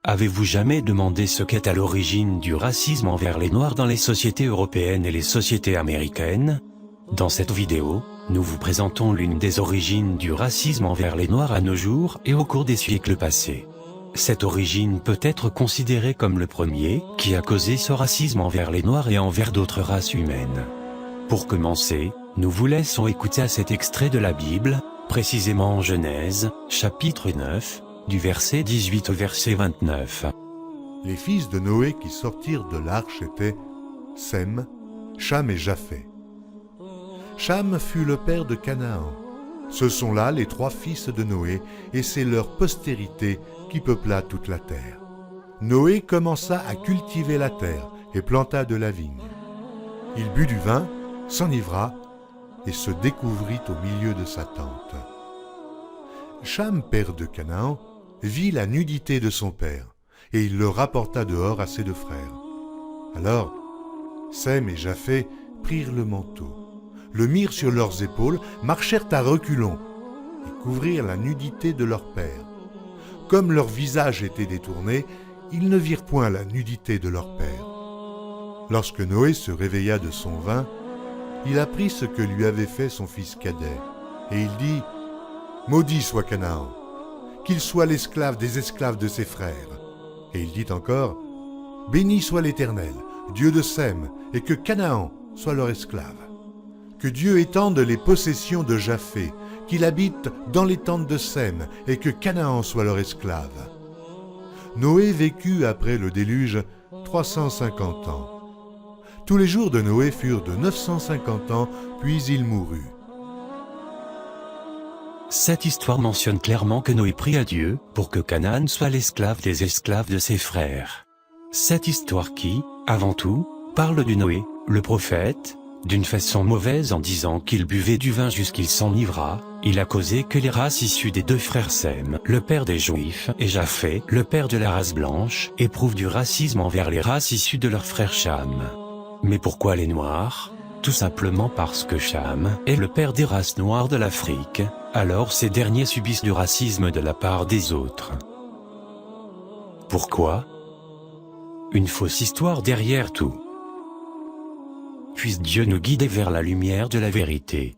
Avez-vous jamais demandé ce qu'est à l'origine du racisme envers les Noirs dans les sociétés européennes et les sociétés américaines? Dans cette vidéo, nous vous présentons l'une des origines du racisme envers les Noirs à nos jours et au cours des siècles passés. Cette origine peut être considérée comme le premier qui a causé ce racisme envers les Noirs et envers d'autres races humaines. Pour commencer, nous vous laissons écouter à cet extrait de la Bible, précisément en Genèse, chapitre 9, du verset 18 au verset 29. Les fils de Noé qui sortirent de l'arche étaient Sem, Cham et Japheth. Cham fut le père de Canaan. Ce sont là les trois fils de Noé, et c'est leur postérité qui peupla toute la terre. Noé commença à cultiver la terre et planta de la vigne. Il but du vin, s'enivra et se découvrit au milieu de sa tente. Cham, père de Canaan, vit la nudité de son père, et il le rapporta dehors à ses deux frères. Alors, Sem et Japheth prirent le manteau, le mirent sur leurs épaules, marchèrent à reculons, et couvrirent la nudité de leur père. Comme leur visage était détourné, ils ne virent point la nudité de leur père. Lorsque Noé se réveilla de son vin, il apprit ce que lui avait fait son fils cadet, et il dit « Maudit soit Canaan, qu'il soit l'esclave des esclaves de ses frères. » Et il dit encore « Béni soit l'Éternel, Dieu de Sem, et que Canaan soit leur esclave. Que Dieu étende les possessions de Japheth, qu'il habite dans les tentes de Sem, et que Canaan soit leur esclave. » Noé vécut après le déluge 350 ans. Tous les jours de Noé furent de 950 ans, puis il mourut. Cette histoire mentionne clairement que Noé prie à Dieu pour que Canaan soit l'esclave des esclaves de ses frères. Cette histoire qui, avant tout, parle du Noé, le prophète, d'une façon mauvaise en disant qu'il buvait du vin jusqu'il s'enivra. Il a causé que les races issues des deux frères Sem, le père des Juifs, et Japheth, le père de la race blanche, éprouvent du racisme envers les races issues de leur frère Cham. Mais pourquoi les Noirs? Tout simplement parce que Cham est le père des races noires de l'Afrique, alors ces derniers subissent du racisme de la part des autres. Pourquoi? Une fausse histoire derrière tout. Puisse Dieu nous guider vers la lumière de la vérité.